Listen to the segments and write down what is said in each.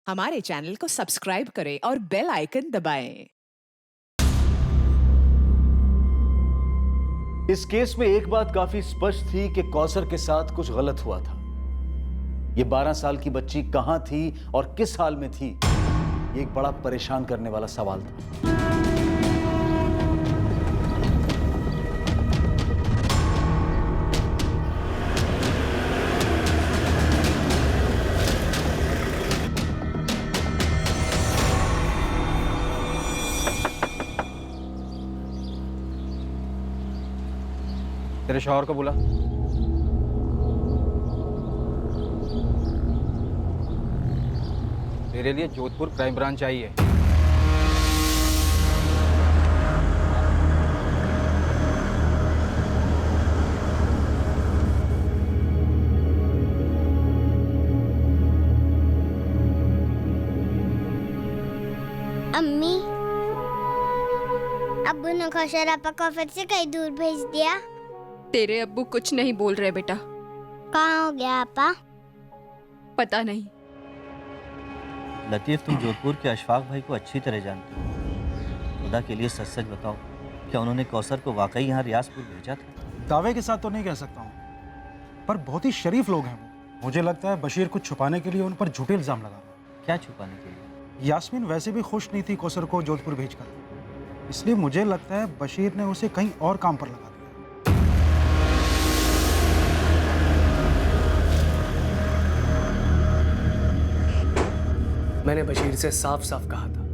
हमारे चैनल को सब्सक्राइब करें और बेल आइकन दबाएं। इस केस में एक बात काफी स्पष्ट थी कि कौसर के साथ कुछ गलत हुआ था। ये 12 साल की बच्ची कहां थी और किस हाल में थी, ये एक बड़ा परेशान करने वाला सवाल था। तेरे शौहर को बुला। मेरे लिए जोधपुर क्राइम ब्रांच चाहिए। अम्मी, अब्बू ने कौशल आपा को फिर से कहीं दूर भेज दिया। तेरे अब्बू कुछ नहीं बोल रहे बेटा। कहाँ हो गया आपा? पता नहीं। लतीफ़, तुम जोधपुर के अशफाक भाई को अच्छी तरह जानते हो। खुदा के लिए सच सच बताओ, क्या उन्होंने कौसर को वाकई यहाँ रियासपुर भेजा था? दावे के साथ तो नहीं कह सकता हूँ, पर बहुत ही शरीफ लोग हैं वो। मुझे लगता है बशीर कुछ छुपाने के लिए उन पर झूठे इल्ज़ाम लगा रहा है। क्या छुपाने के लिए? यास्मीन वैसे भी खुश नहीं थी कौसर को जोधपुर भेजकर, इसलिए मुझे लगता है बशीर ने उसे कहीं और काम पर लगा दिया। मैंने बशीर से साफ साफ कहा था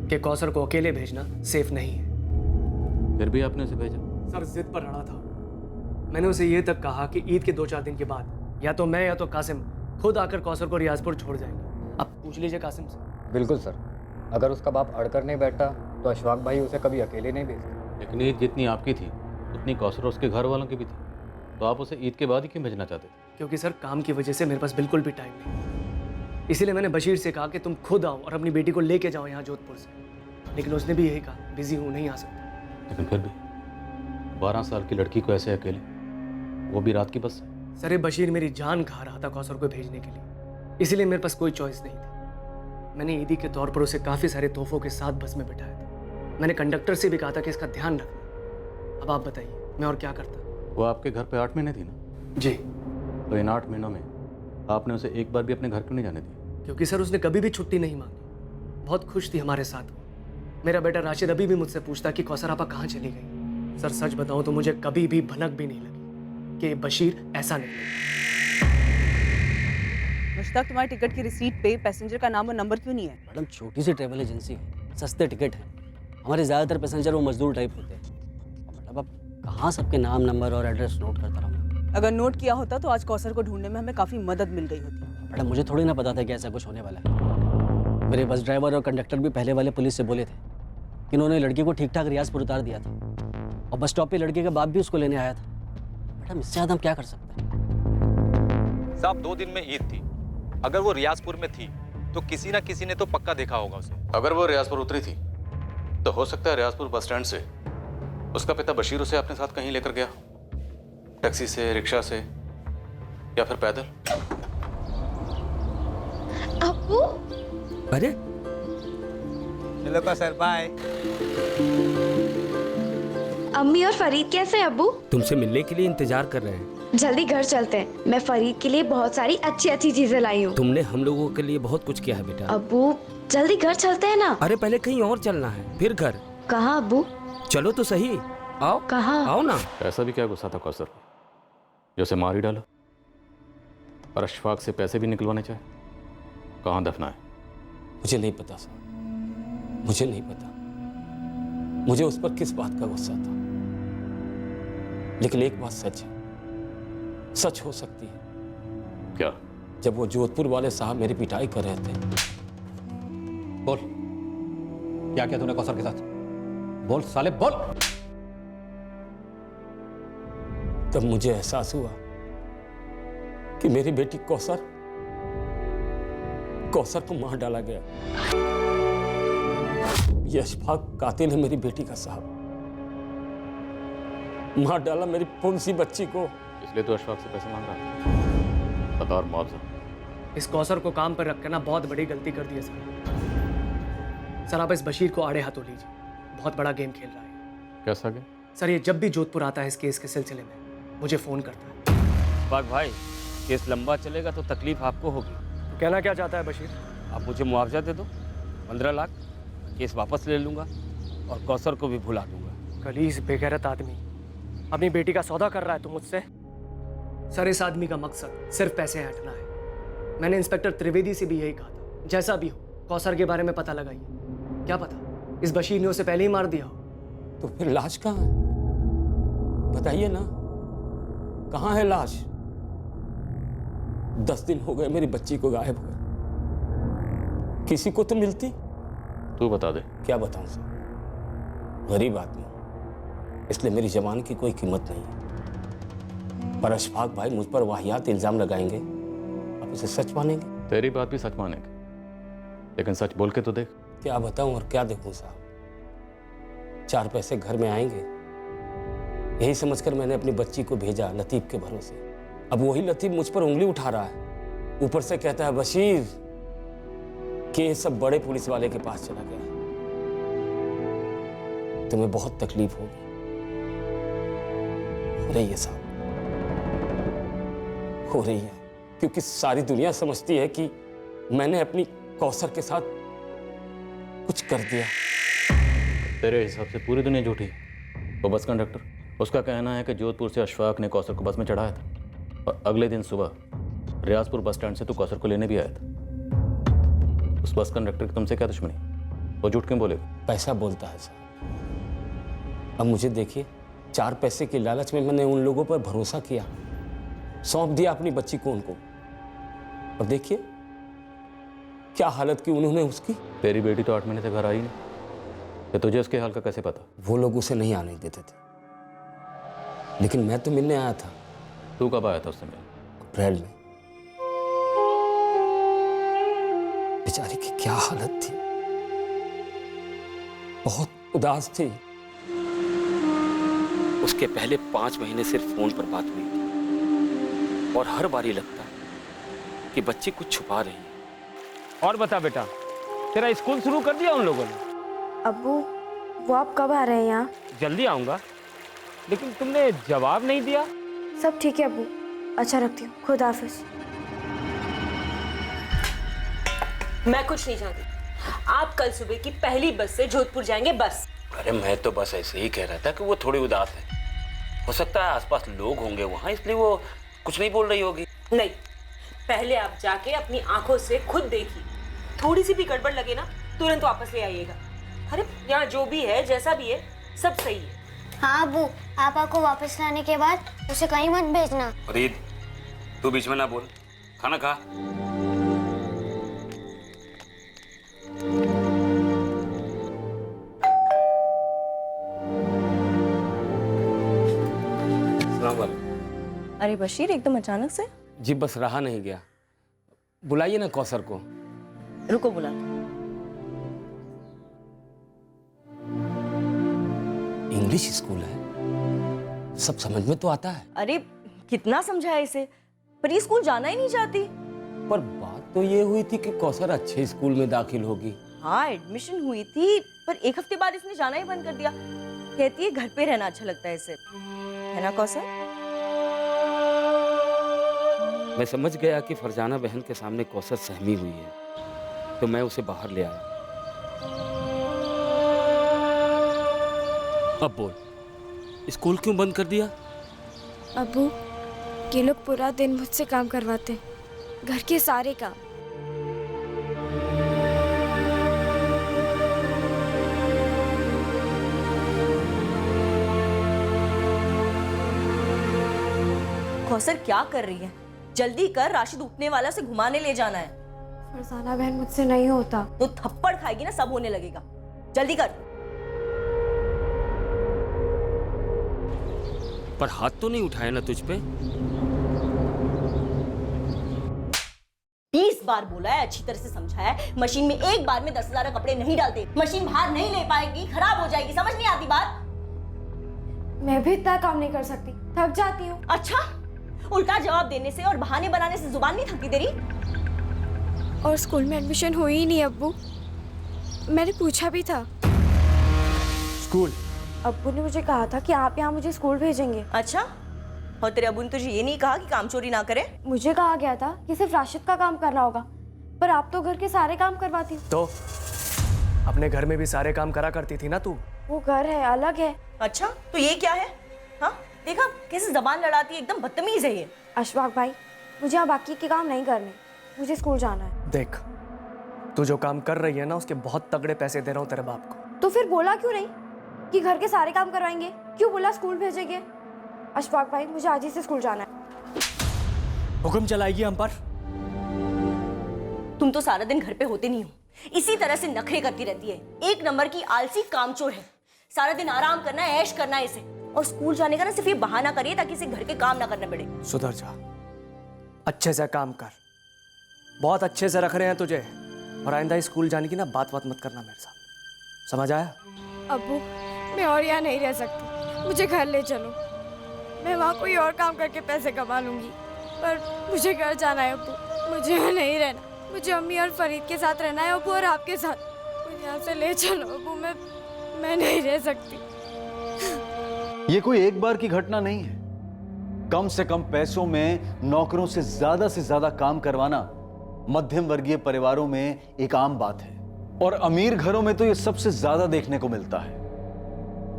कि कौसर को अकेले भेजना सेफ नहीं है। फिर भी आपने उसे भेजा? सर जिद पर अड़ा था। मैंने उसे ये तक कहा कि ईद के 2-4 दिन के बाद या तो मैं या तो कासिम खुद आकर कौसर को रियाजपुर छोड़ जाएंगे। अब पूछ लीजिए कासिम से। बिल्कुल सर, अगर उसका बाप अड़कर नहीं बैठा तो अशफाक भाई उसे कभी अकेले नहीं भेजते। लेकिन ईद जितनी आपकी थी उतनी कौसर उसके घर वालों की भी थी, तो आप उसे ईद के बाद ही क्यों भेजना चाहते थे? क्योंकि सर काम की वजह से मेरे पास बिल्कुल भी टाइम नहीं, इसीलिए मैंने बशीर से कहा कि तुम खुद आओ और अपनी बेटी को लेके जाओ यहाँ जोधपुर से, लेकिन उसने भी यही कहा बिजी हूँ, नहीं आ सकता। लेकिन फिर भी 12 साल की लड़की को ऐसे अकेले, वो भी रात की बस से? सर बशीर मेरी जान खा रहा था कौसर को भेजने के लिए, इसीलिए मेरे पास कोई चॉइस नहीं थी। मैंने ईदी के तौर पर उसे काफ़ी सारे तोहफों के साथ बस में बिठाया था। मैंने कंडक्टर से भी कहा था कि इसका ध्यान रखना। अब आप बताइए मैं और क्या करता। वो आपके घर पे 8 महीने थी ना? जी। तो इन 8 महीनों में आपने उसे एक बार भी अपने घर क्यों नहीं जाने दी? क्योंकि सर उसने कभी भी छुट्टी नहीं मांगी, बहुत खुश थी हमारे साथ वो। मेरा बेटा राशिद अभी भी मुझसे पूछता कि कौसर आपा कहाँ चली गई। सर सच बताऊं तो मुझे कभी भी भनक भी नहीं लगी कि बशीर ऐसा नहीं। मुश्ताक, तुम्हारी टिकट की रिसीट पे पैसेंजर का नाम और नंबर क्यों नहीं है? मैडम, छोटी सी ट्रैवल एजेंसी है, सस्ते टिकट हैं। हमारे ज़्यादातर पैसेंजर वो मजदूर टाइप होते हैं। मैडम, अब कहाँ सबके नाम, नंबर और एड्रेस नोट करता रहूँगा? अगर नोट किया होता तो आज कौसर को ढूंढने में हमें काफ़ी मदद मिल गई होती। मैडम, मुझे थोड़ी ना पता था कि ऐसा कुछ होने वाला है। मेरे बस ड्राइवर और कंडक्टर भी पहले वाले पुलिस से बोले थे कि उन्होंने लड़की को ठीक ठाक रियासपुर उतार दिया था, और बस स्टॉप पे लड़के का बाप भी उसको लेने आया था। मैडम, इससे ज़्यादा हम क्या कर सकते हैं? साहब 2 दिन में ईद थी, अगर वो रियासपुर में थी तो किसी ना किसी ने तो पक्का देखा होगा उसे। अगर वो रियासपुर उतरी थी तो हो सकता है रियासपुर बस स्टैंड से उसका पिता बशीर उसे अपने साथ कहीं लेकर गया, टैक्सी से, रिक्शा से, या फिर पैदल। अब्बू, अरे चलो का सर, बाय। अम्मी और फरीद कैसे हैं अब्बू? तुमसे मिलने के लिए इंतजार कर रहे हैं। जल्दी घर चलते हैं। मैं फरीद के लिए बहुत सारी अच्छी अच्छी चीजें लाई हूँ। तुमने हम लोगों के लिए बहुत कुछ किया है बेटा। अब्बू, जल्दी घर चलते हैं ना। अरे पहले कहीं और चलना है, फिर घर। कहाँ अब्बू? चलो तो सही, आओ। कहाँ? आओ ना। ऐसा भी क्या गुस्सा था कौसर को जो उसे मार ही डाला, और अशफाक से पैसे भी निकलवाने चाहे? कहाँ दफना है? मुझे नहीं पता साहब, मुझे नहीं पता मुझे उस पर किस बात का गुस्सा था, लेकिन एक बात सच है, सच हो सकती है। क्या? जब वो जोधपुर वाले साहब मेरी पिटाई कर रहे थे। बोल, क्या किया तूने कौसर के साथ? बोल साले, बोल। तब मुझे एहसास हुआ कि मेरी बेटी कौसर को मार डाला गया। ये अशफाक कातिल है मेरी बेटी का साहब, मार डाला मेरी पुंसी बच्ची को। इसलिए तो अशफाक से पैसे मांग रहा था, बतौर मुआवजा। इस कौसर को काम पर रखकर ना बहुत बड़ी गलती कर दी है सर। आप इस बशीर को आड़े हाथों लीजिए, बहुत बड़ा गेम खेल रहा है। कैसा गया? सर ये जब भी जोधपुर आता है इस केस के सिलसिले में मुझे फोन करता है। बाग भाई, केस लंबा चलेगा तो तकलीफ आपको होगी। तो कहना क्या चाहता है बशीर? आप मुझे मुआवजा दे दो 15 लाख, केस वापस ले लूंगा और कौसर को भी भुला दूंगा। कलीस बेगैरत आदमी अपनी बेटी का सौदा कर रहा है तो मुझसे? सर इस आदमी का मकसद सिर्फ पैसे हटना है। मैंने इंस्पेक्टर त्रिवेदी से भी यही कहा था, जैसा भी हो कौसर के बारे में पता लगाइए। क्या पता इस बशीर ने उसे पहले ही मार दिया हो। तो फिर लाश कहाँ है? बताइए ना, कहाँ है लाश? 10 दिन हो गए मेरी बच्ची को गायब हुए। किसी को तो मिलती। तू बता दे। क्या बताऊं सर, गरीब आदमी, इसलिए मेरी जबान की कोई कीमत नहीं। पर अशफाक भाई मुझ पर वाहियात इल्जाम लगाएंगे, आप इसे सच मानेंगे? तेरी बात भी सच मानेंगे, लेकिन सच बोल के तो देख। क्या बताऊं और क्या देखूं साहब, 4 पैसे घर में आएंगे यही समझकर मैंने अपनी बच्ची को भेजा लतीफ के भरोसे। अब वही लतीफ मुझ पर उंगली उठा रहा है, ऊपर से कहता है बशीर कि ये सब बड़े पुलिस वाले के पास चला गया। तुम्हें बहुत तकलीफ होगी। हो रही है साहब, हो रही है, क्योंकि सारी दुनिया समझती है कि मैंने अपनी कौसर के साथ कुछ कर दिया। तेरे हिसाब से पूरी दुनिया झूठी है। वो बस कंडक्टर, उसका कहना है कि जोधपुर से अशफाक ने कौसर को बस में चढ़ाया था और अगले दिन सुबह रियाजपुर बस स्टैंड से तू कौसर को लेने भी आया था। उस बस कंडक्टर की तुमसे क्या दुश्मनी? वो झूठ क्यों बोलेगा? पैसा बोलता है साहब। अब मुझे देखिए, 4 पैसे के लालच में मैंने उन लोगों पर भरोसा किया, सौंप दिया अपनी बच्ची को उनको, और देखिए क्या हालत की उन्होंने उसकी। तेरी बेटी तो 8 महीने से घर आई नहीं, तो तुझे उसके हाल का कैसे पता? वो लोग उसे नहीं आने देते थे, लेकिन मैं तो मिलने आया था। तू कब आया था उससे मिलने? अप्रैल में। बेचारी की क्या हालत थी, बहुत उदास थी। उसके पहले 5 महीने सिर्फ फोन पर बात हुई थी, और हर बार ही लगता है कि बच्ची कुछ छुपा रही है। और बता बेटा, तेरा स्कूल शुरू कर दिया उन लोगों ने? अब्बू, वो आप कब आ रहे हैं यहाँ? जल्दी आऊंगा, लेकिन तुमने जवाब नहीं दिया। सब ठीक है अब्बू, अच्छा रखती हूँ, खुदा हाफिज। मैं कुछ नहीं जानती। आप कल सुबह की पहली बस से जोधपुर जाएंगे, बस। अरे मैं तो बस ऐसे ही कह रहा था कि वो थोड़ी उदास है, हो सकता है आसपास लोग होंगे वहाँ, इसलिए वो कुछ नहीं बोल रही होगी। नहीं, पहले आप जाके अपनी आंखों से खुद देखिए। थोड़ी सी भी गड़बड़ लगे ना, तुरंत वापस ले आइएगा। अरे यहाँ जो भी है, जैसा भी है, सब सही है। हाँ अबू, पापा को वापस लाने के बाद उसे कहीं मत भेजना। फरीद, तू बीच में ना बोल, खाना खा। अरे बशीर, एकदम अचानक से? जी बस रहा नहीं गया, बुलाइए ना कौसर को। रुको बुला। इंग्लिश स्कूल है, सब समझ में तो आता है। अरे कितना समझाया इसे, पर ये स्कूल जाना ही नहीं चाहती। पर बात तो ये हुई थी कि कौसर अच्छे स्कूल में दाखिल होगी। हाँ एडमिशन हुई थी, पर 1 हफ्ते बाद इसने जाना ही बंद कर दिया। कहती है घर पे रहना अच्छा लगता है इसे, है ना कौसर? मैं समझ गया कि फरजाना बहन के सामने कौसर सहमी हुई है, तो मैं उसे बाहर ले आया। अब बोल, स्कूल क्यों बंद कर दिया? अब्बू, ये लोग पूरा दिन मुझसे काम करवाते, घर के सारे काम। कौसर क्या कर रही है? जल्दी कर, राशिद उठने वाला से घुमाने ले जाना है। फरजाना बहन मुझसे नहीं होता। तो थप्पड़ खाएगी ना, सब होने लगेगा। जल्दी कर। पर हाथ तो नहीं उठाया ना तुझ पे? 20 बार बोला है, अच्छी तरह से समझाया है। मशीन में एक बार में 10,000 कपड़े नहीं डालते, मशीन बाहर नहीं ले पाएगी, खराब हो जाएगी। समझ नहीं आती बात? मैं भी इतना काम नहीं कर सकती, थक जाती हूँ। अच्छा, उल्टा जवाब देने से और बहाने बनाने से जुबान नहीं थकती तेरी? और स्कूल में एडमिशन हुई ही नहीं अब्बू। मैंने पूछा भी था। स्कूल? अब्बू ने मुझे कहा था कि आप यहाँ मुझे स्कूल भेजेंगे। अच्छा, और तेरे अब्बू ने तुझे ये नहीं कहा कि काम चोरी ना करे? मुझे कहा गया था कि सिर्फ राशिद का काम करना होगा, पर आप तो घर के सारे काम करवाती हो। तो अपने घर में भी सारे काम करा करती थी ना तू। वो घर है, अलग है। अच्छा, तो ये क्या है? हाँ, देखा कैसे जबान लड़ाती है, एकदम बदतमीज है ये। अशफाक भाई, मुझे यहाँ बाकी के काम नहीं करने, मुझे स्कूल जाना है। देख, तू जो काम कर रही है ना, उसके बहुत तगड़े पैसे दे रहा हूँ तेरे बाप को। तो फिर बोला क्यों नहीं कि घर के सारे काम करवाएंगे? क्यों बोला स्कूल भेजेंगे? अशफाक भाई, मुझे आज ही से स्कूल जाना है। हुक्म चलाएगी हम पर? तुम तो सारा दिन घर पे होते नहीं हो, इसी तरह से नखरे करती रहती है। एक नंबर की आलसी कामचोर है। सारा दिन आराम करना है, ऐश करना है इसे, और स्कूल जाने का ना सिर्फ ये बहाना करिए ताकि इसे घर के काम ना करने पड़े। सुधर जा, अच्छे से काम कर, बहुत अच्छे से रख रहे हैं तुझे। और आइंदा स्कूल जाने की ना बात मत करना मेरे साथ, समझ आया? अब्बू, मैं और यहाँ नहीं रह सकती, मुझे घर ले चलो। मैं वहाँ कोई और काम करके पैसे कमा लूंगी, पर मुझे घर जाना है अब्बू। मुझे यहाँ नहीं रहना, मुझे अम्मी और फरीद के साथ रहना है अब्बू, और आपके साथ। मुझे यहाँ से ले चलो अब्बू, मैं नहीं रह सकती। ये कोई एक बार की घटना नहीं है। कम से कम पैसों में नौकरों से ज्यादा काम करवाना मध्यम वर्गीय परिवारों में एक आम बात है, और अमीर घरों में तो ये सबसे ज्यादा देखने को मिलता है।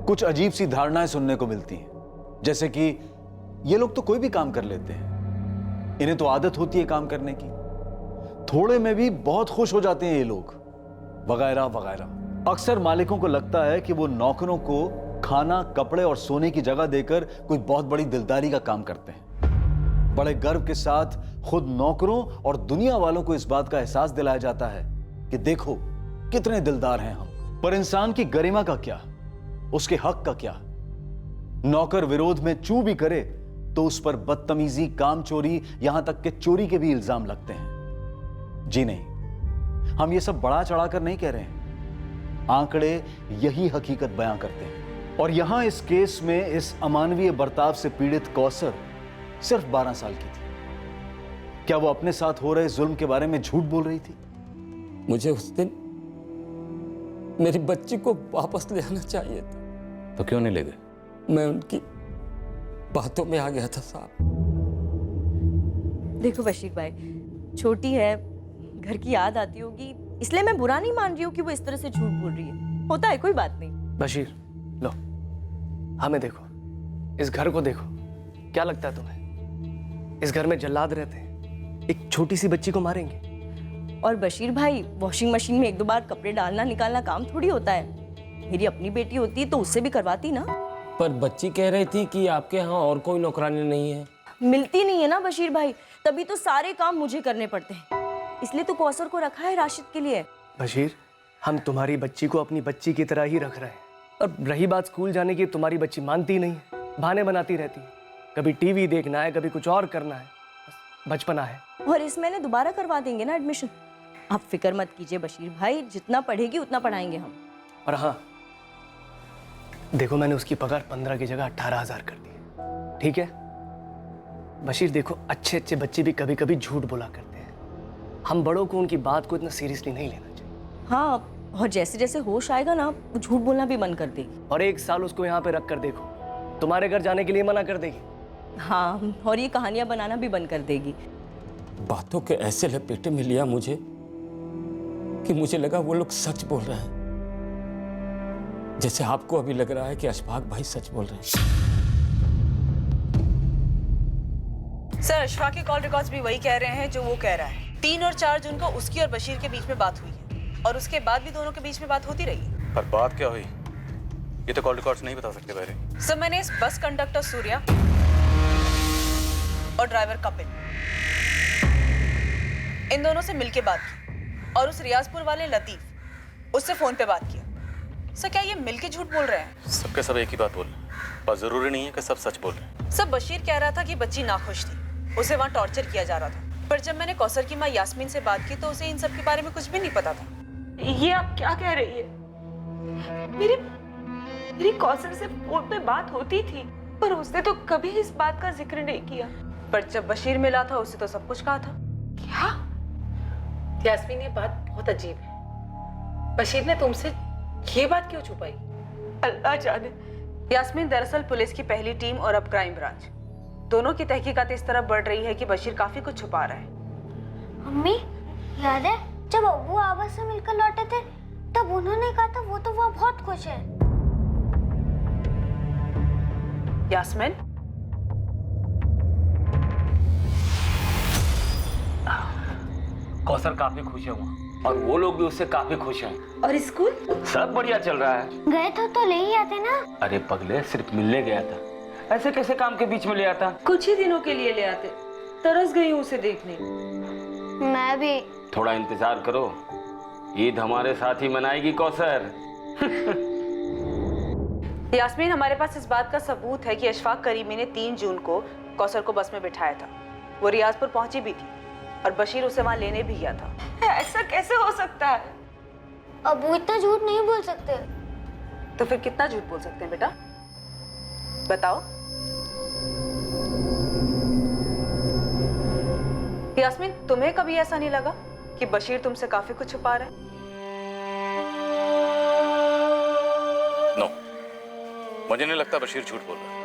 कुछ अजीब सी धारणाएं सुनने को मिलती हैं, जैसे कि ये लोग तो कोई भी काम कर लेते हैं, इन्हें तो आदत होती है काम करने की, थोड़े में भी बहुत खुश हो जाते हैं ये लोग, वगैरह वगैरह। अक्सर मालिकों को लगता है कि वो नौकरों को खाना, कपड़े और सोने की जगह देकर कोई बहुत बड़ी दिलदारी का काम करते हैं। बड़े गर्व के साथ खुद नौकरों और दुनिया वालों को इस बात का एहसास दिलाया जाता है कि देखो कितने दिलदार हैं हम। पर इंसान की गरिमा का क्या, उसके हक का क्या? नौकर विरोध में चू भी करे तो उस पर बदतमीजी, काम चोरी, यहां तक कि चोरी के भी इल्जाम लगते हैं। जी नहीं, हम ये सब बढ़ा चढ़ाकर नहीं कह रहे हैं, आंकड़े यही हकीकत बयां करते हैं। और यहां इस केस में इस अमानवीय बर्ताव से पीड़ित कौसर सिर्फ 12 साल की थी। क्या वो अपने साथ हो रहे जुल्म के बारे में झूठ बोल रही थी? मुझे उस दिन मेरी बच्ची को वापस ले आना चाहिए था। तो क्यों नहीं ले गए? मैं उनकी बातों में आ गया था साहब। देखो बशीर भाई, छोटी है, घर की याद आती होगी, इसलिए मैं बुरा नहीं मान रही हूँ कि वो इस तरह से झूठ बोल रही है। होता है, कोई बात नहीं। बशीर, लो, हमें देखो, इस घर को देखो, क्या लगता है तुम्हें इस घर में जल्लाद रहते हैं, एक छोटी सी बच्ची को मारेंगे? और बशीर भाई, वॉशिंग मशीन में 1-2 बार कपड़े डालना निकालना काम थोड़ी होता है। मेरी अपनी बेटी होती तो उससे भी करवाती ना। पर बच्ची कह रही थी कि आपके यहाँ और कोई नौकरानी नहीं है। मिलती नहीं है ना बशीर भाई, तभी तो सारे काम मुझे करने पड़ते हैं। इसलिए तो कौसर को रखा है राशिद के लिए। बशीर, हम तुम्हारी बच्ची को अपनी बच्ची की तरह ही रख रहे हैं, और रही बात स्कूल जाने की, तुम्हारी बच्ची मानती नहीं है, बहाने बनाती रहती है। कभी टीवी देखना है, कभी कुछ और करना है, बचपना है। और इस महीने दोबारा करवा देंगे ना एडमिशन। आप फिक्र मत कीजिए बशीर भाई, जितना पढ़ेगी उतना पढ़ाएंगे हम। और हाँ, देखो मैंने उसकी पगार 15 की जगह 18,000 कर दी, ठीक है? बशीर देखो, अच्छे अच्छे बच्चे भी कभी कभी झूठ बोला करते हैं। हम बड़ों को उनकी बात को इतना सीरियसली नहीं लेना चाहिए। हाँ, और जैसे जैसे होश आएगा ना, वो झूठ बोलना भी बंद कर देगी। और 1 साल उसको यहाँ पे रख कर देखो, तुम्हारे घर जाने के लिए मना कर देगी। हाँ, और ये कहानियां बनाना भी बंद कर देगी। बातों के ऐसे लपेटे में लिया मुझे कि मुझे लगा वो लोग सच बोल रहे हैं, जैसे आपको अभी लग रहा है कि अशफाक भाई सच बोल रहे हैं। सर, अशफाक के कॉल रिकॉर्ड्स भी वही कह रहे हैं जो वो कह रहा है। 3 और 4 जून को उसकी और बशीर के बीच में बात हुई है, और उसके बाद भी दोनों के बीच में बात होती रही। पर बात क्या हुई ये तो कॉल रिकॉर्ड्स नहीं बता सकते बहरे। सर, मैंने इस बस कंडक्टर सूर्या और ड्राइवर कपिल, इन दोनों से मिलके बात की, और उस रियाजपुर वाले लतीफ, उससे फोन पे बात किया। सर, क्या ये मिलके झूठ बोल रहे हैं? सबके सब एक ही बात बोल रहे हैं, पर जरूरी नहीं है कि सब सच बोल रहे हैं। सर, बशीर कह रहा था कि बच्ची नाखुश थी, उसे वहाँ टॉर्चर किया जा रहा था, पर जब मैंने कौसर की माँ यास्मीन से बात की तो उसे इन सब के बारे में कुछ भी नहीं पता था। ये आप क्या कह रही है? मेरी कौसर से फोन पे बात होती थी, पर उसने तो कभी इस बात का जिक्र नहीं किया। पर जब बशीर मिला था उसे तो सब कुछ कहा था। क्या? यास्मीन, ये बात बहुत अजीब है। बशीर ने तुमसे ये बात क्यों छुपाई? अल्लाह जाने। यास्मीन, दरअसल पुलिस की पहली टीम और अब क्राइम ब्रांच दोनों की तहकीकात इस तरह बढ़ रही है कि बशीर काफी कुछ छुपा रहा है। मम्मी, याद है जब अब्बू आबा से मिलकर लौटे थे तब उन्होंने कहा था वो तो वहाँ बहुत खुश है। यास्मीन, कौसर काफी खुश है वहाँ, और वो लोग भी उससे काफी खुश हैं। और स्कूल सब बढ़िया चल रहा है। गए तो ले ही आते ना। अरे पगले, सिर्फ मिलने गया था, ऐसे कैसे काम के बीच में ले आता? कुछ ही दिनों के लिए ले आते। तरस गई हूँ उसे देखने। मैं भी। थोड़ा इंतजार करो, ईद हमारे साथ ही मनाएगी कौसर। यास्मीन, हमारे पास इस बात का सबूत है कि अशफाक करीमी ने 3 जून को कौसर को बस में बिठाया था। वो रियाजपुर पहुंची भी थी और बशीर उसे वहां लेने भी गया था। ऐसा कैसे हो सकता है? अब्बू इतना झूठ नहीं बोल सकते। तो फिर कितना झूठ बोल सकते हैं बेटा? बताओ। यास्मीन, तुम्हें कभी ऐसा नहीं लगा कि बशीर तुमसे काफी कुछ छुपा रहा है? नो, मुझे नहीं लगता बशीर झूठ बोल रहा है।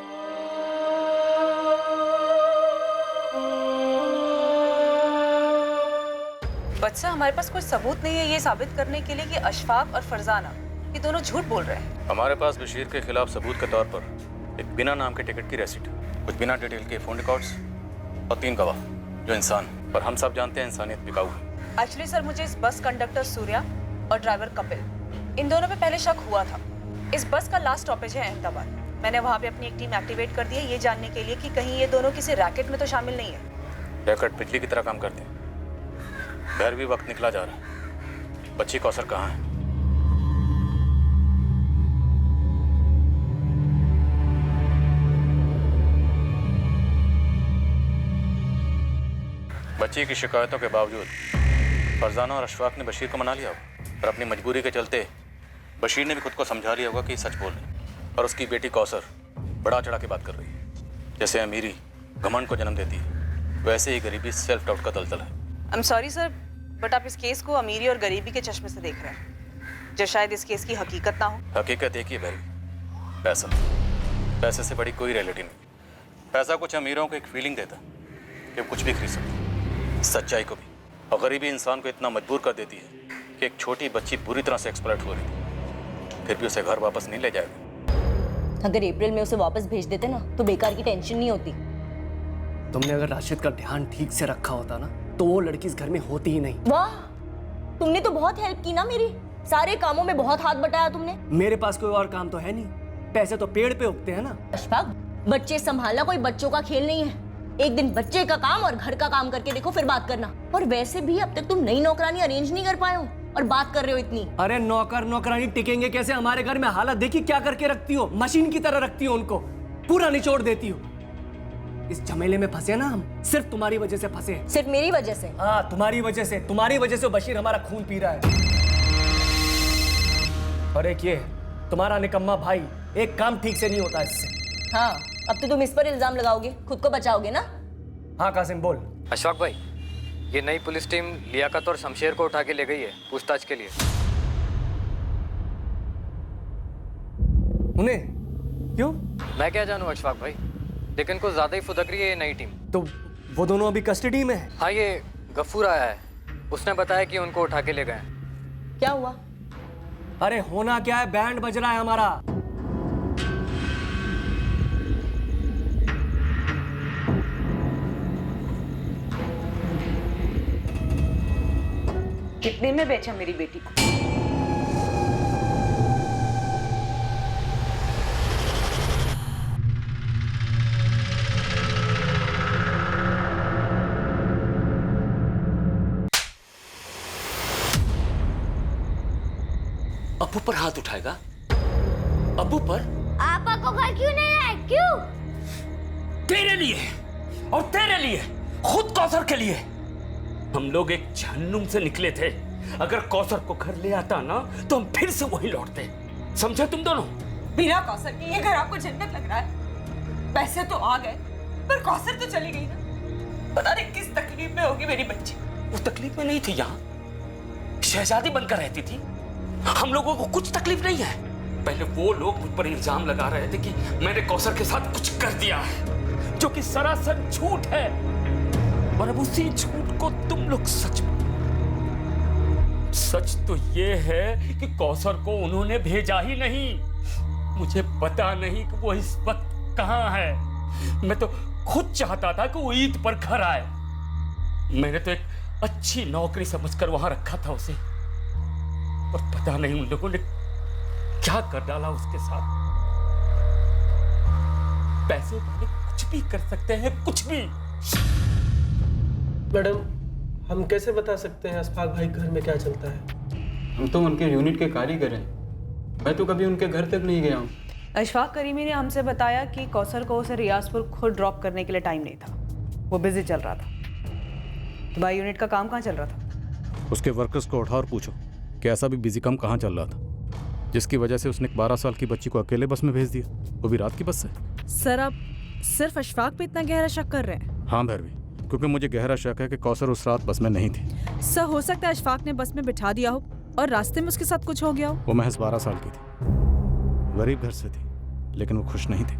बच्चा, हमारे पास कोई सबूत नहीं है ये साबित करने के लिए कि अशफाक और फरजाना ये दोनों झूठ बोल रहे हैं। हमारे पास बशीर के खिलाफ सबूत के तौर पर एक बिना नाम के टिकट की रेसिट, कुछ बिना डिटेल के फोन रिकॉर्ड्स और 3 गवाह जो इंसान, पर हम सब जानते हैं इंसानियत बिकाऊ है। एक्चुअली सर, मुझे इस बस कंडक्टर सूर्या और ड्राइवर कपिल, इन दोनों पे पहले शक हुआ था। इस बस का लास्ट स्टॉपेज है अहमदाबाद। मैंने वहाँ पे अपनी एक टीम एक्टिवेट कर दी है ये जानने के लिए कि कहीं ये दोनों किसी रैकेट में तो शामिल नहीं है। रैकेट बिजली की तरह काम करते हैं। घर भी वक्त निकला जा रहा है। बच्ची कौसर कहाँ है? बच्ची की शिकायतों के बावजूद फरजाना और अशफाक ने बशीर को मना लिया होगा, और अपनी मजबूरी के चलते बशीर ने भी खुद को समझा लिया होगा कि सच बोल रहे हैं। और उसकी बेटी कौसर बड़ा चढ़ा के बात कर रही है। जैसे अमीरी घमंड को जन्म देती है, वैसे ही गरीबी सेल्फ डाउट का दलदल है। I am sorry sir, but आप इस केस को अमीरी और गरीबी के चश्मे से देख रहे हैं, जो शायद इस केस की हकीकत ना हो। हकीकत एक ही है भाई, पैसा। पैसे से बड़ी कोई रियलिटी नहीं। पैसा कुछ अमीरों को एक फीलिंग देता है कि वो कुछ भी खरीद सकते, सच्चाई को भी। और गरीबी इंसान को इतना मजबूर कर देती है कि एक छोटी बच्ची बुरी तरह से एक्सप्लॉइट हो रही थी, फिर भी उसे घर वापस नहीं ले जाएगा। अगर अप्रैल में उसे वापस भेज देते ना तो बेकार की टेंशन नहीं होती। तुमने अगर राशिद का ध्यान ठीक से रखा होता ना तो वो लड़की इस घर में होती ही नहीं। वाह, तुमने तो बहुत हेल्प की ना मेरी, सारे कामों में बहुत हाथ बटाया तुमने। मेरे पास कोई और काम तो है नहीं, पैसे तो पेड़ पे उगते हैं ना। अशफाक, बच्चे संभालना कोई बच्चों का खेल नहीं है। एक दिन बच्चे का काम और घर का काम करके देखो, फिर बात करना। और वैसे भी अब तक तुम नई नौकरानी अरेंज नहीं कर पाए हो और बात कर रहे हो इतनी। अरे नौकर नौकरानी टिकेंगे कैसे? हमारे घर में हालत देखी क्या करके रखती हो, मशीन की तरह रखती हो उनको, पूरा निचोड़ देती हो। इस झमेले में फंसे ना हम, सिर्फ तुम्हारी वजह से फंसे। सिर्फ मेरी वजह से? हाँ, तुम्हारी वजह से। तुम्हारी वजह से बशीर हमारा खून पी रहा है। और एक ये तुम्हारा निकम्मा भाई, एक काम ठीक से नहीं होता इससे। हाँ, अब तो तुम इस पर इल्जाम लगाओगे, खुद को बचाओगे ना? हाँ कासिम बोल। अशफाक भाई, ये नई पुलिस टीम लियाकत और शमशेर को उठा के ले गई है पूछताछ के लिए। उन्हें क्यों? मैं क्या जानूं अशफाक भाई, लेकिन कुछ ज्यादा ही फुदक रही है ये नई टीम। तो वो दोनों अभी कस्टडी में है? हाँ, ये गफूर आया है, उसने बताया कि उनको उठा के ले गए। क्या हुआ? अरे होना क्या है, बैंड बज रहा है हमारा। कितने में बेचा मेरी बेटी को? अब्बू पर हाथ उठाएगा? अब्बू पर? आपा को घर क्यों नहीं लाए? क्यों? तेरे लिए और तेरे लिए, खुद कौसर के लिए। हम लोग एक जहन्नुम से निकले थे। अगर कौसर को घर ले आता ना तो हम फिर से वहीं लौटते। समझे तुम दोनों? बिना कौसर के ये घर आपको जन्नत लग रहा है? पैसे तो आ गए पर कौसर तो चली गई ना। पता नहीं किस तकलीफ में होगी मेरी बच्ची। वो तकलीफ में नहीं थी यहाँ, शहजादी बनकर रहती थी। हम लोगों को कुछ तकलीफ नहीं है। पहले वो लोग मुझ पर इल्जाम लगा रहे थे कि मैंने कौसर के साथ कुछ कर दिया है, जो कि सरासर झूठ है। और अब उसी झूठ को तुम लोग सच मान। सच तो ये है कि कौसर को उन्होंने भेजा ही नहीं। मुझे पता नहीं कि वो इस वक्त कहां है। मैं तो खुद चाहता था कि वो ईद पर घर आए। मैंने तो एक अच्छी नौकरी समझकर वहां रखा था उसे, और पता नहीं उन लोगों ने क्या कर डाला उसके साथ। पैसे वाले कुछ भी कर सकते हैं, कुछ भी। मैडम, हम कैसे बता सकते हैं अशफाक भाई घर में क्या चलता है? हम तो उनके यूनिट के कारीगर हैं। मैं तो कभी उनके घर तक नहीं गया हूँ। अशफाक करीमी ने हमसे बताया कि कौसर को उसे रियाजपुर खुद ड्रॉप करने के लिए टाइम नहीं था, वो बिजी चल रहा था। तो भाई यूनिट का काम कहाँ चल रहा था? उसके वर्कर्स को उठा और पूछो कि ऐसा भी बिजी काम कहाँ चल रहा था जिसकी वजह से उसने एक 12 साल की बच्ची को अकेले बस में भेज दिया, वो भी रात की बस से। सर, आप सिर्फ अशफाक पे इतना गहरा शक कर रहे हैं? हाँ भैरवी, क्योंकि मुझे गहरा शक है कि कौसर उस रात बस में नहीं थी। सर, हो सकता है अशफाक ने बस में बिठा दिया हो और रास्ते में उसके साथ कुछ हो गया हो। वो महज 12 साल की थी, गरीब घर से थी, लेकिन वो खुश नहीं थी।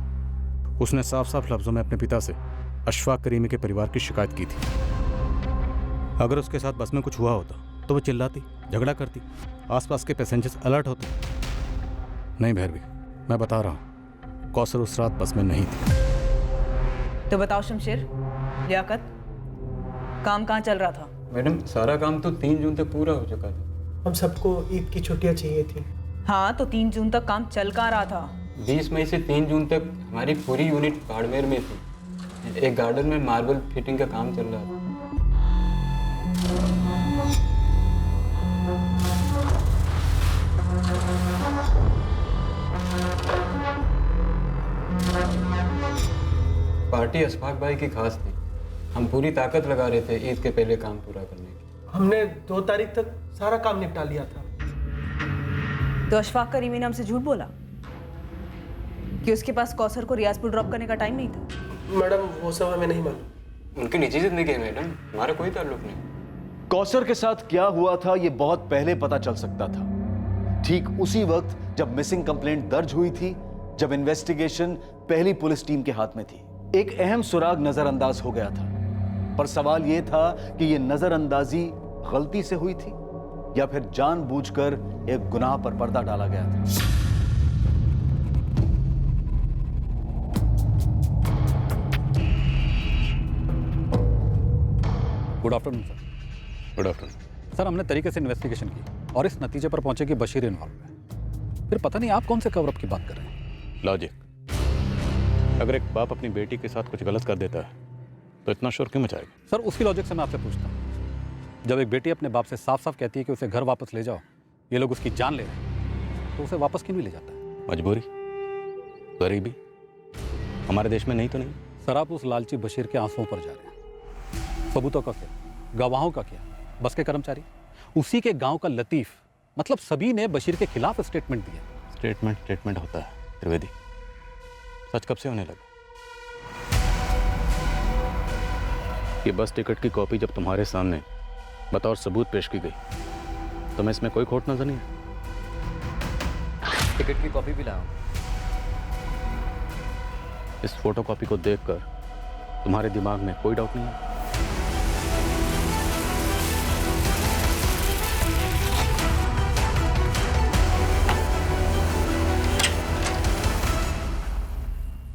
उसने साफ साफ लफ्जों में अपने पिता से अशफाक करीमी के परिवार की शिकायत की थी। अगर उसके साथ बस में कुछ हुआ होता तो वो चिल्लाती, झगड़ा करती, आसपास के पैसेंजर्स अलर्ट होते। नहीं भैरवी, मैं बता रहा हूँ, कौसर उस रात बस में नहीं थी। तो बताओ शमशेर, लियाकत, काम कहाँ चल रहा था? मैडम, सारा काम तो 3 जून तक पूरा हो चुका था। हम सबको ईद की छुट्टियां चाहिए थी। हाँ, तो 3 जून तक काम चल कहाँ रहा था? 20 मई से 3 जून तक हमारी पूरी यूनिट बाड़मेर में थी। एक गार्डन में मार्बल फिटिंग का काम चल रहा था। पार्टी अशफाक भाई की खास थी। हम पूरी ताकत लगा रहे थे ईद के पहले काम पूरा करने की। हमने 2 तारीख तक सारा काम निपटा लिया था। तो अशफाक करीमी ने हमसे झूठ बोला कि उसके पास कौसर को रियाजपुर ड्रॉप करने का टाइम नहीं था? मैडम, वो सब हमें नहीं मालूम। उनकी निजी जिंदगी है मैडम, हमारा कोई ताल्लुक नहीं। कौसर के साथ क्या हुआ था ये बहुत पहले पता चल सकता था। ठीक उसी वक्त जब मिसिंग कंप्लेंट दर्ज हुई थी, जब इन्वेस्टिगेशन पहली पुलिस टीम के हाथ में थी, एक अहम सुराग नजरअंदाज हो गया था। पर सवाल यह था कि यह नजरअंदाजी गलती से हुई थी या फिर जानबूझकर एक गुनाह पर पर्दा डाला गया था। Good afternoon sir. Good afternoon sir, हमने तरीके से इन्वेस्टिगेशन की और इस नतीजे पर पहुंचे कि बशीर इन्वॉल्व है। फिर पता नहीं आप कौन से कवर अप की बात कर रहे हैं। लॉजिक, अगर एक बाप अपनी बेटी के साथ कुछ गलत कर देता है तो इतना शोर क्यों मचाएगा? सर, उसी लॉजिक से मैं आपसे पूछता हूँ, जब एक बेटी अपने बाप से साफ साफ कहती है कि उसे घर वापस ले जाओ, ये लोग उसकी जान ले रहे हैं, तो उसे वापस क्यों नहीं ले जाता है? मजबूरी, गरीबी, हमारे देश में नहीं तो नहीं। सर, आप उस लालची बशीर के आंसुओं पर जा रहे हैं। सबूतों का क्या, गवाहों का क्या, बस के कर्मचारी, उसी के गांव का लतीफ, मतलब सभी ने बशीर के खिलाफ स्टेटमेंट दिया। स्टेटमेंट होता है त्रिवेदी, सच कब से होने लगा? ये बस टिकट की कॉपी जब तुम्हारे सामने बतौर सबूत पेश की गई तो मैं इसमें कोई खोट नजर नहीं है। टिकट की कॉपी भी लाओ। इस फोटो कॉपी को देखकर तुम्हारे दिमाग में कोई डाउट नहीं है?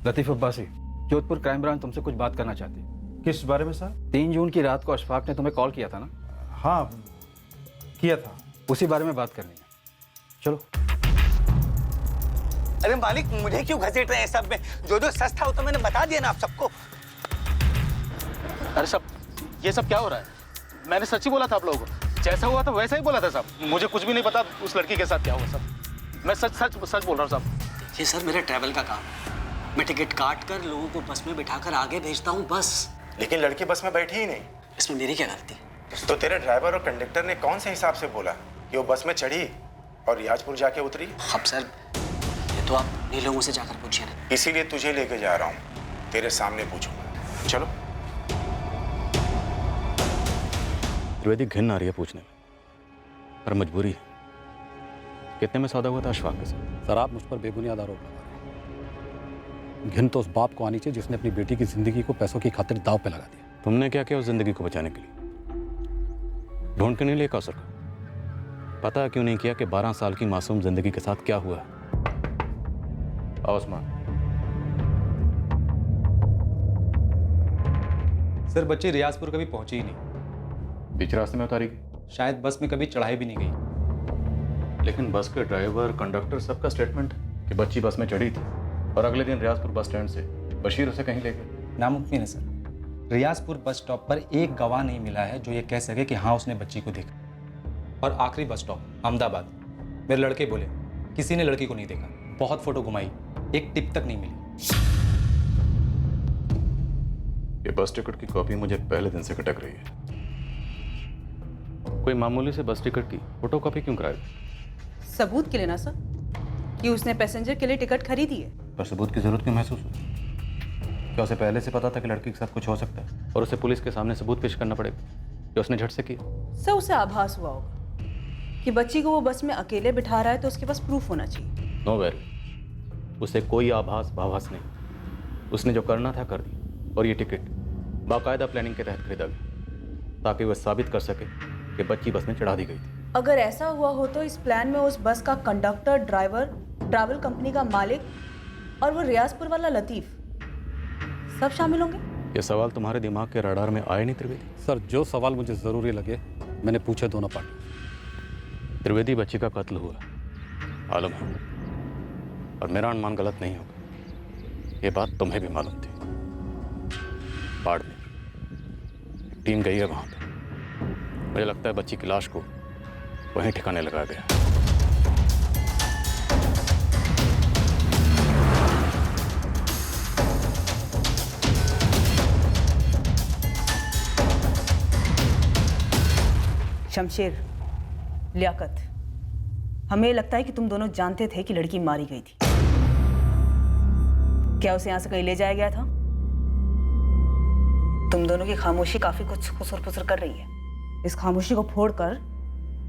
लतीफ अब्बासी, जोधपुर क्राइम ब्रांच तुमसे कुछ बात करना चाहती है। किस बारे में सर? 3 जून की रात को अशफाक ने तुम्हें कॉल किया था ना? हाँ, किया था। उसी बारे में बात करनी है, चलो। अरे मालिक, मुझे क्यों घसीट रहे हैं सब में? जो जो सच था वो तो मैंने बता दिया ना आप सबको। अरे सब, ये सब क्या हो रहा है? मैंने सच ही बोला था आप लोगों को, जैसा हुआ था वैसा ही बोला था साहब। मुझे कुछ भी नहीं पता उस लड़की के साथ क्या हुआ साहब। मैं सच बोल रहा हूँ साहब। ये सर मेरा ट्रैवल का काम है। मैं टिकट काट कर लोगों को बस में बिठाकर आगे भेजता हूँ, बस। लेकिन लड़की बस में बैठी ही नहीं। इसमें मेरी क्या गलती? तो तेरे ड्राइवर और कंडक्टर ने कौन से हिसाब से बोला कि वो बस में चढ़ी और रियाजपुर जाके उतरी? अब सर, ये तो आप इन्हीं लोगों से जाकर पूछिए ना। इसीलिए तुझे लेके जा रहा हूँ, तेरे सामने पूछूंगा। चलो। त्रिवेदी, घिन आ रही है पूछने में। पर मजबूरी है। कितने में सौदा हुआ था अशफाक के साथ? सर आप मुझ पर बेबुनियाद आरोप लगा रहे हैं। घिन तो उस बाप को आनी चाहिए जिसने अपनी बेटी की जिंदगी को पैसों की खातिर दांव पे लगा दिया। तुमने क्या किया उस जिंदगी को बचाने के लिए? ढूंढ के नहीं लिया कौसर को? पता क्यों नहीं किया कि 12 साल की मासूम जिंदगी के साथ क्या हुआ? आओ उस्मान। सर बच्ची रियाजपुर कभी पहुंची ही नहीं। बीच रास्ते में उतारी गई? शायद बस में कभी चढ़ाई भी नहीं गई। लेकिन बस के ड्राइवर, कंडक्टर सबका स्टेटमेंट कि बच्ची बस में चढ़ी थी और अगले दिन रियाजपुर बस स्टैंड से बशीर उसे कहीं ले गए। नामुमकिन है सर। रियाजपुर बस स्टॉप पर एक गवाह नहीं मिला है जो ये कह सके कि हाँ उसने बच्ची को देखा। और आखिरी बस स्टॉप अहमदाबाद, मेरे लड़के बोले किसी ने लड़की को नहीं देखा। बहुत फोटो घुमाई, एक टिप तक नहीं मिली। ये बस टिकट की कॉपी मुझे पहले दिन से खटक रही है। कोई मामूली से बस टिकट की फोटो कॉपी क्यों कराए? सबूत के लिए ना सर, कि उसने पैसेंजर के लिए टिकट खरीदी है। पर सबूत की जरूरत क्यों महसूस हुई? क्या उसे पहले से पता था कि लड़की के साथ कुछ हो सकता है और उसे पुलिस के सामने सबूत पेश करना पड़ेगा कि उसने झट से किया? सर उसे आभास हुआ होगा कि बच्ची को वो बस में अकेले बिठा रहा है, तो उसके पास प्रूफ होना चाहिए। नो वेरी, उसे कोई आभास भाभास नहीं। उसने जो करना था कर दिया और ये टिकट बाकायदा प्लानिंग के तहत खरीदा गया ताकि वह साबित कर सके कि बच्ची बस में चढ़ा दी गई थी। अगर ऐसा हुआ हो तो इस प्लान में उस बस का कंडक्टर, ड्राइवर, ट्रैवल कंपनी का मालिक और वो रियाजपुर वाला लतीफ़ सब शामिल होंगे। ये सवाल तुम्हारे दिमाग के रडार में आए नहीं त्रिवेदी? सर जो सवाल मुझे ज़रूरी लगे मैंने पूछे दोनों पार्टी। त्रिवेदी, बच्ची का कत्ल हुआ, मालूम है, और मेरा अनुमान गलत नहीं होगा। ये बात तुम्हें भी मालूम थी। बाढ़ में टीम गई है वहाँ पे। मुझे लगता है बच्ची की लाश को वहीं ठिकाने लगा गया। शमशेर, लियाकत, हमें लगता है कि तुम दोनों जानते थे कि लड़की मारी गई थी। क्या उसे यहाँ से कहीं ले जाया गया था? तुम दोनों की खामोशी काफी कुछ खुसर-पुसर कर रही है। इस खामोशी को फोड़कर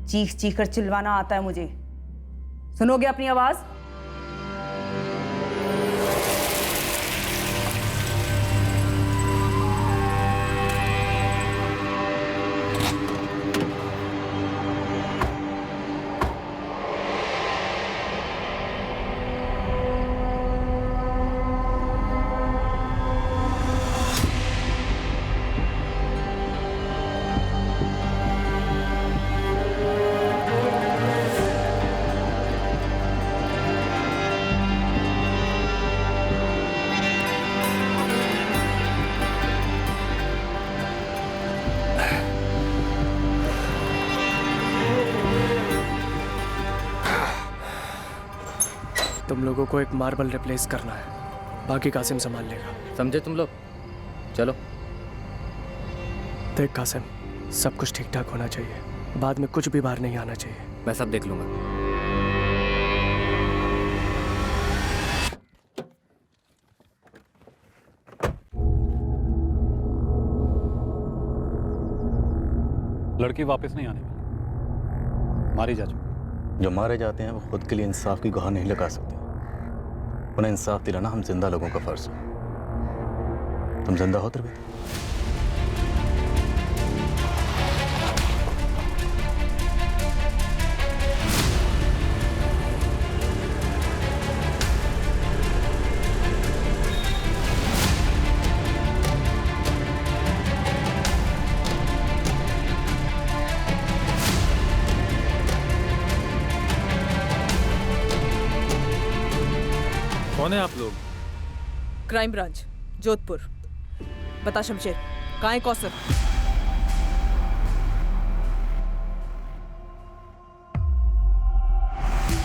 चीख चीख कर चिल्लाना आता है मुझे। सुनोगे अपनी आवाज? तुम लोगों को एक मार्बल रिप्लेस करना है, बाकी कासिम संभाल लेगा। समझे तुम लोग? चलो। देख कासिम, सब कुछ ठीक ठाक होना चाहिए, बाद में कुछ भी बाहर नहीं आना चाहिए। मैं सब देख लूंगा। लड़की वापस नहीं आने वाली, मारी जा चुकी। जो मारे जाते हैं वो खुद के लिए इंसाफ की गुहार नहीं लगा सकते। उन्हें इंसाफ दिलाना हम जिंदा लोगों का फर्ज है। तुम जिंदा हो त्रिवेदी? कौन है आप लोग? Crime branch, Jodhpur. बता शमशेर, कहाँ है कौसर?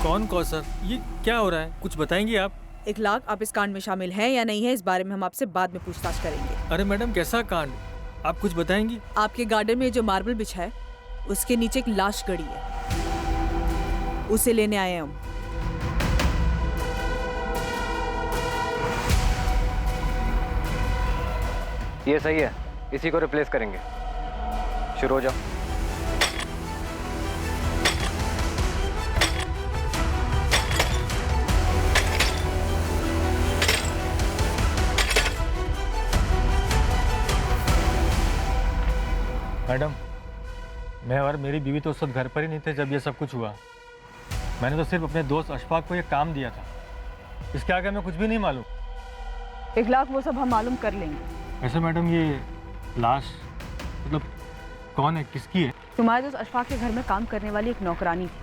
कौन कौसर? ये क्या हो रहा है, कुछ बताएंगी आप? 1 लाख, आप इस कांड में शामिल हैं या नहीं है, इस बारे में हम आपसे बाद में पूछताछ करेंगे। अरे मैडम, कैसा कांड? आप कुछ बताएंगी? आपके गार्डन में जो मार्बल बिछा है उसके नीचे एक लाश गड़ी है, उसे लेने आए हैं हम। ये सही है, इसी को रिप्लेस करेंगे। शुरू हो जाओ। मैं और मेरी बीवी तो उस वक्त घर पर ही नहीं थे जब ये सब कुछ हुआ। मैंने तो सिर्फ अपने दोस्त अशफाक को ये काम दिया था। इसके आगे हमें कुछ भी नहीं मालूम। 1 लाख वो सब हम मालूम कर लेंगे। वैसे मैडम ये लाश मतलब कौन है, किसकी है? तुम्हारे दोस्त अशफाक के घर में काम करने वाली एक नौकरानी थी,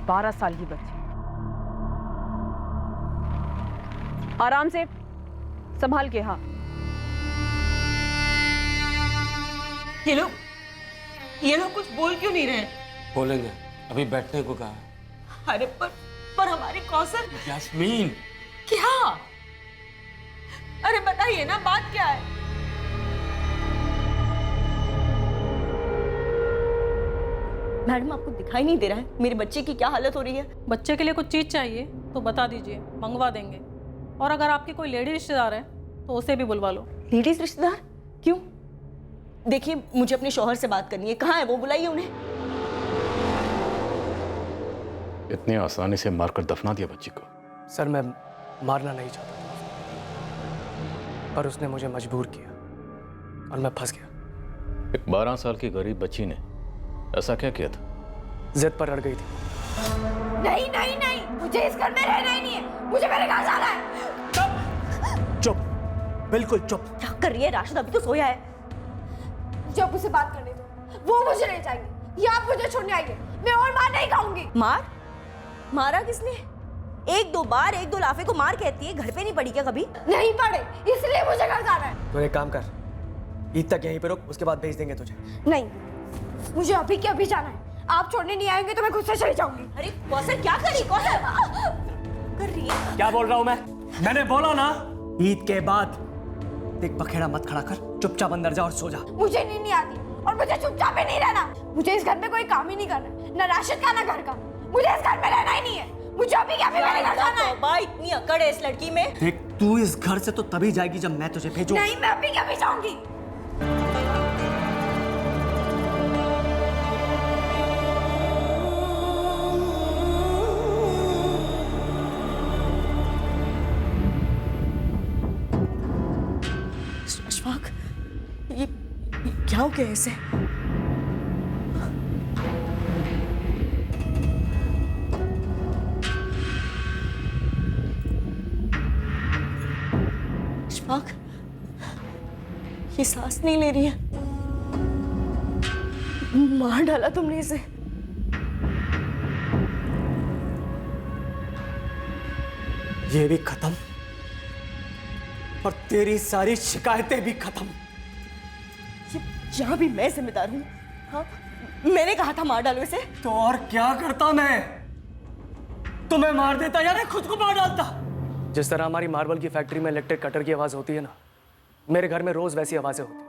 12 साल की बच्ची। आराम से, संभाल के। हाँ, ये लोग कुछ बोल क्यों नहीं रहे? बोलेंगे, अभी बैठने को कहा। अरे पर हमारे कौसर। यास्मीन, क्या? अरे बताइए ना, बात क्या है? मैडम, आपको दिखाई नहीं दे रहा है मेरे बच्चे की क्या हालत हो रही है? बच्चे के लिए कुछ चीज़ चाहिए तो बता दीजिए, मंगवा देंगे। और अगर आपके कोई लेडी रिश्तेदार है तो उसे भी बुलवा लो। लेडीज रिश्तेदार? क्यों? देखिए, मुझे अपने शौहर से बात करनी है। कहाँ है वो? बुलाइए उन्हें। इतनी आसानी से मारकर दफना दिया बच्ची को? सर, मैं मारना नहीं चाहता था, पर उसने मुझे मजबूर किया और मैं फंस गया। एक 12 साल की गरीब बच्ची ने ऐसा क्या किया था? जिद पर अड़ गई थी। नहीं नहीं नहीं, मुझे इस घर में रहना ही नहीं है, मुझे मेरे घर जाना है। चुप, बिल्कुल चुप। क्या कर रही है राशिद? अभी तो सोया है। जब उसे बात करने दो, वो मुझे ले जाएंगे या आप मुझे छोड़ने आएंगे। मैं और मार नहीं खाऊंगी। मारा किसने? 1-2 बार 1-2 लाफे को मार कहती है। घर पे नहीं पड़ी क्या कभी? नहीं पड़े, इसलिए मुझे घर जाना है। तो एक काम कर, ईद तक यहीं पे रुक, उसके बाद भेज देंगे तुझे। नहीं, मुझे अभी के अभी जाना है। आप छोड़ने नहीं आएंगे तो मैं खुद से चली जाऊंगी। अरे कौसर, क्या कर रही? कौसर कर रही है? क्या बोल रहा हूँ मैं? मैंने बोला ना, ईद के बाद। देख, बखेड़ा मत खड़ा कर, चुपचाप अंदर जा और सो जा। मुझे नींद नहीं आती और मुझे चुपचाप भी नहीं रहना। मुझे इस घर में कोई काम ही नहीं करना, ना राशिद का ना घर का। मुझे इस घर में रहना ही नहीं है। मुझे अभी क्या मेरे घर जाना है। तौबा, इतनी अकड़ है इस लड़की में। देख, तू इस घर से तो तभी जाएगी जब मैं तुझे भेजूं। नहीं, मैं अभी क्या भी जाऊंगी। अशफाक, ये क्या हो गया इसे? अशफाक, ये सांस नहीं ले रही है। मार डाला तुमने इसे। ये भी खत्म और तेरी सारी शिकायतें भी खत्म। यहाँ भी मैं जिम्मेदार हूँ। हाँ, मैंने कहा था मार डालो इसे। तो और क्या करता मैं? तुम्हें मार देता या मैं खुद को मार डालता? जिस तरह हमारी मार्बल की फैक्ट्री में इलेक्ट्रिक कटर की आवाज होती है ना, मेरे घर में रोज वैसी आवाजें होती।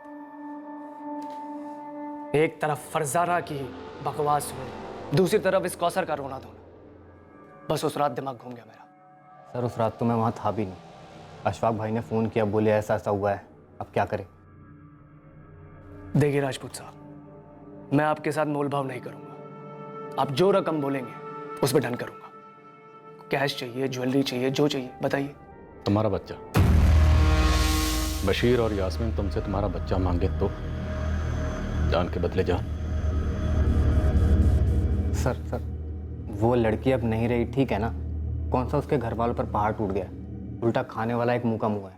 एक तरफ फरजाना की बकवास हो, दूसरी तरफ इस कौसर का रोना धोना। बस उस रात दिमाग घूम गया मेरा। सर, उस रात तो मैं वहाँ था भी नहीं। अशफाक भाई ने फ़ोन किया, बोले ऐसा ऐसा हुआ है, अब क्या करें? देखिए राजपूत साहब, मैं आपके साथ मोलभाव नहीं करूंगा। आप जो रकम बोलेंगे उस पर डन करूंगा। कैश चाहिए, ज्वेलरी चाहिए, जो चाहिए बताइए। तुम्हारा बच्चा बशीर और यास्मीन तुमसे तुम्हारा बच्चा मांगे तो जान के बदले जान। सर, वो लड़की अब नहीं रही, ठीक है ना? कौन सा उसके घर वालों पर पहाड़ टूट गया, उल्टा खाने वाला एक मुंह का मुंह है।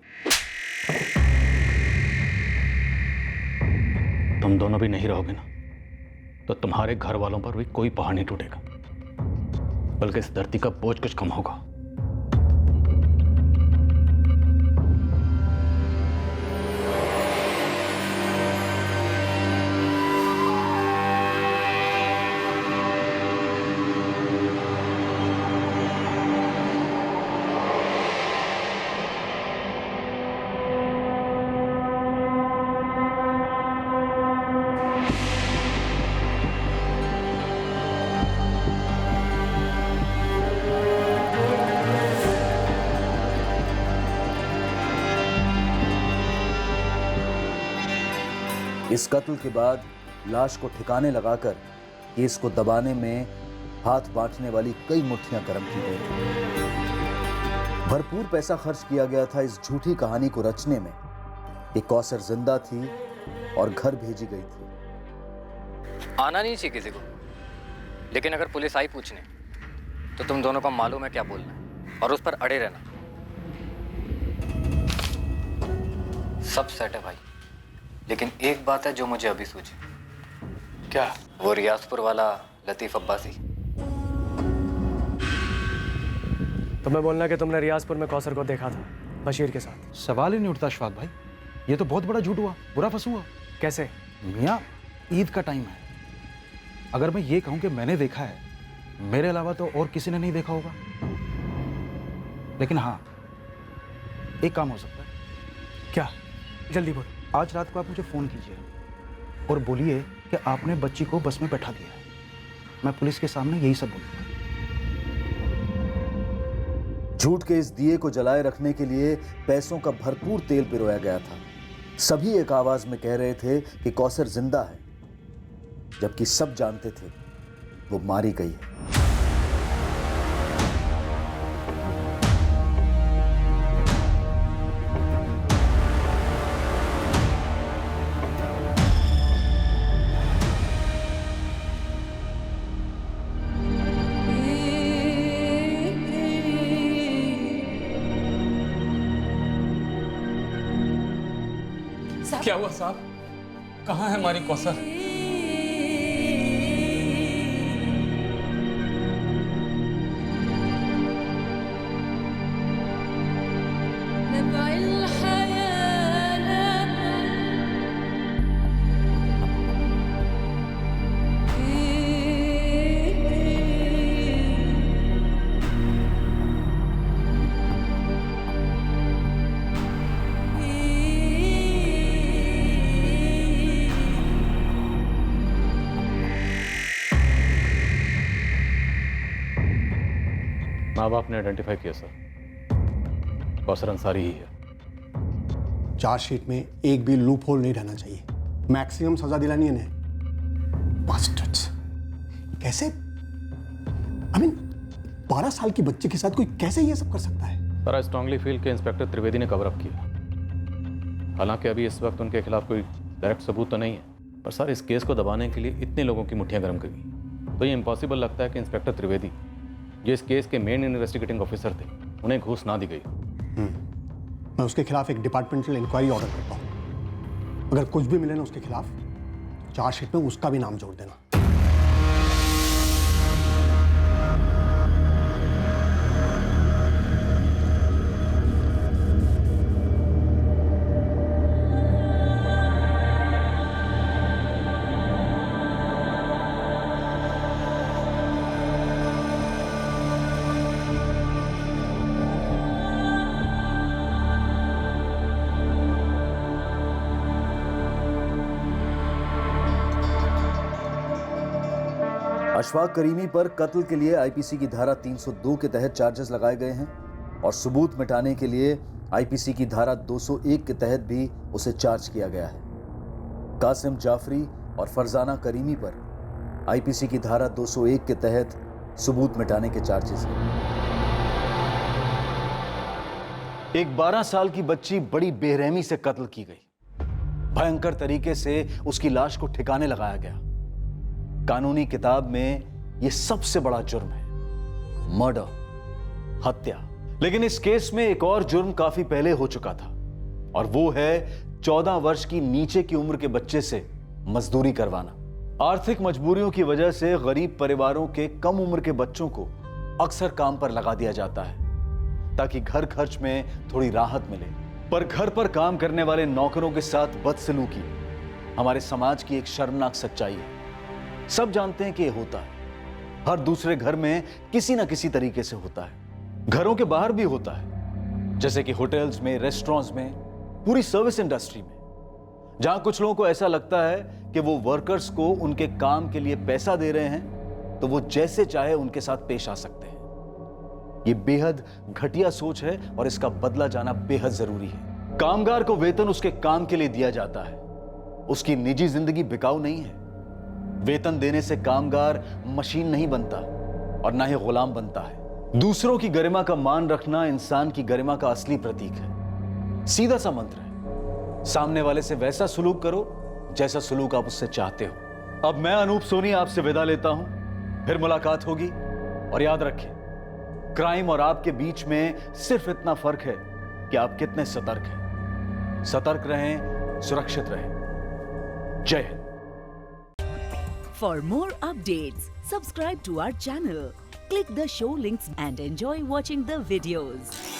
तुम दोनों भी नहीं रहोगे ना, तो तुम्हारे घर वालों पर भी कोई पहाड़ नहीं टूटेगा, बल्कि इस धरती का बोझ कुछ कम होगा। इस कत्ल के बाद लाश को ठिकाने लगाकर केस को दबाने में हाथ बांटने वाली कई मुट्ठियां गर्म की गई। भरपूर पैसा खर्च किया गया था इस झूठी कहानी को रचने में कि कौसर जिंदा थी और घर भेजी गई थी। आना नहीं चाहिए किसी को, लेकिन अगर पुलिस आई पूछने तो तुम दोनों को मालूम है क्या बोलना है और उस पर अड़े रहना। सब सेट है भाई, लेकिन एक बात है जो मुझे अभी सूझी। क्या? वो रियाजपुर वाला लतीफ अब्बासी। तुम्हें बोलना कि तुमने रियाजपुर में कौसर को देखा था बशीर के साथ। सवाल ही नहीं उठता अशफाक भाई, ये तो बहुत बड़ा झूठ हुआ, बुरा फंस हुआ। कैसे? मियाँ ईद का टाइम है, अगर मैं ये कहूँ कि मैंने देखा है, मेरे अलावा तो और किसी ने नहीं देखा होगा। लेकिन हाँ, एक काम हो सकता है। क्या? जल्दी बोल। आज रात को आप मुझे फ़ोन कीजिए और बोलिए कि आपने बच्ची को बस में बैठा दिया है। मैं पुलिस के सामने यही सब बोलूँगा। झूठ के इस दिए को जलाए रखने के लिए पैसों का भरपूर तेल पिरोया गया था। सभी एक आवाज में कह रहे थे कि कौसर जिंदा है, जबकि सब जानते थे वो मारी गई है। क्या हुआ साहब? कहाँ है हमारी कौसर? माँ बाप ने आइडेंटिफाई किया सर, कौसर अंसारी ही है। चार्जशीट में एक भी लूप होल नहीं रहना चाहिए, मैक्सिमम सजा दिलानी है इन्हें। बास्टर्ड्स, कैसे? आई मीन 12 साल की बच्चे के साथ कोई कैसे ये सब कर सकता है? सर आई स्ट्रांगली फील कि इंस्पेक्टर त्रिवेदी ने कवर अप किया। हालांकि अभी इस वक्त उनके खिलाफ कोई डायरेक्ट सबूत तो नहीं है, पर सर इस केस को दबाने के लिए इतने लोगों की मुट्ठियां गर्म करी तो ये इम्पॉसिबल लगता है कि इंस्पेक्टर त्रिवेदी जो इस केस के मेन इन्वेस्टिगेटिंग ऑफिसर थे, उन्हें घूस ना दी गई। मैं उसके खिलाफ एक डिपार्टमेंटल इंक्वायरी ऑर्डर करता हूँ। अगर कुछ भी मिले ना उसके खिलाफ, चार्जशीट में उसका भी नाम जोड़ देना। अशफाक करीमी पर कत्ल के लिए आईपीसी की धारा 302 के तहत चार्जेस लगाए गए हैं और सबूत मिटाने के लिए आईपीसी की धारा 201 के तहत भी उसे चार्ज किया गया है। कासिम जाफरी और फरजाना करीमी पर आईपीसी की धारा 201 के तहत सबूत मिटाने के चार्जेस हैं। एक 12 साल की बच्ची बड़ी बेरहमी से कत्ल की गई। भयंकर तरीके से उसकी लाश को ठिकाने लगाया गया। कानूनी किताब में यह सबसे बड़ा जुर्म है, मर्डर, हत्या। लेकिन इस केस में एक और जुर्म काफी पहले हो चुका था और वो है 14 वर्ष की नीचे की उम्र के बच्चे से मजदूरी करवाना। आर्थिक मजबूरियों की वजह से गरीब परिवारों के कम उम्र के बच्चों को अक्सर काम पर लगा दिया जाता है ताकि घर खर्च में थोड़ी राहत मिले। पर घर पर काम करने वाले नौकरों के साथ बदसलूकी हमारे समाज की एक शर्मनाक सच्चाई है। सब जानते हैं कि यह होता है, हर दूसरे घर में किसी ना किसी तरीके से होता है। घरों के बाहर भी होता है, जैसे कि होटल्स में, रेस्टोरेंट्स में, पूरी सर्विस इंडस्ट्री में, जहां कुछ लोगों को ऐसा लगता है कि वो वर्कर्स को उनके काम के लिए पैसा दे रहे हैं तो वो जैसे चाहे उनके साथ पेश आ सकते हैं। ये बेहद घटिया सोच है और इसका बदला जाना बेहद जरूरी है। कामगार को वेतन उसके काम के लिए दिया जाता है, उसकी निजी जिंदगी बिकाऊ नहीं है। वेतन देने से कामगार मशीन नहीं बनता और ना ही गुलाम बनता है। दूसरों की गरिमा का मान रखना इंसान की गरिमा का असली प्रतीक है। सीधा सा मंत्र है, सामने वाले से वैसा सुलूक करो जैसा सुलूक आप उससे चाहते हो। अब मैं अनूप सोनी आपसे विदा लेता हूं, फिर मुलाकात होगी। और याद रखें, क्राइम और आपके बीच में सिर्फ इतना फर्क है कि आप कितने सतर्क हैं। सतर्क रहें, सुरक्षित रहें। जय Hind. For more updates, subscribe to our channel, click the show links and enjoy watching the videos.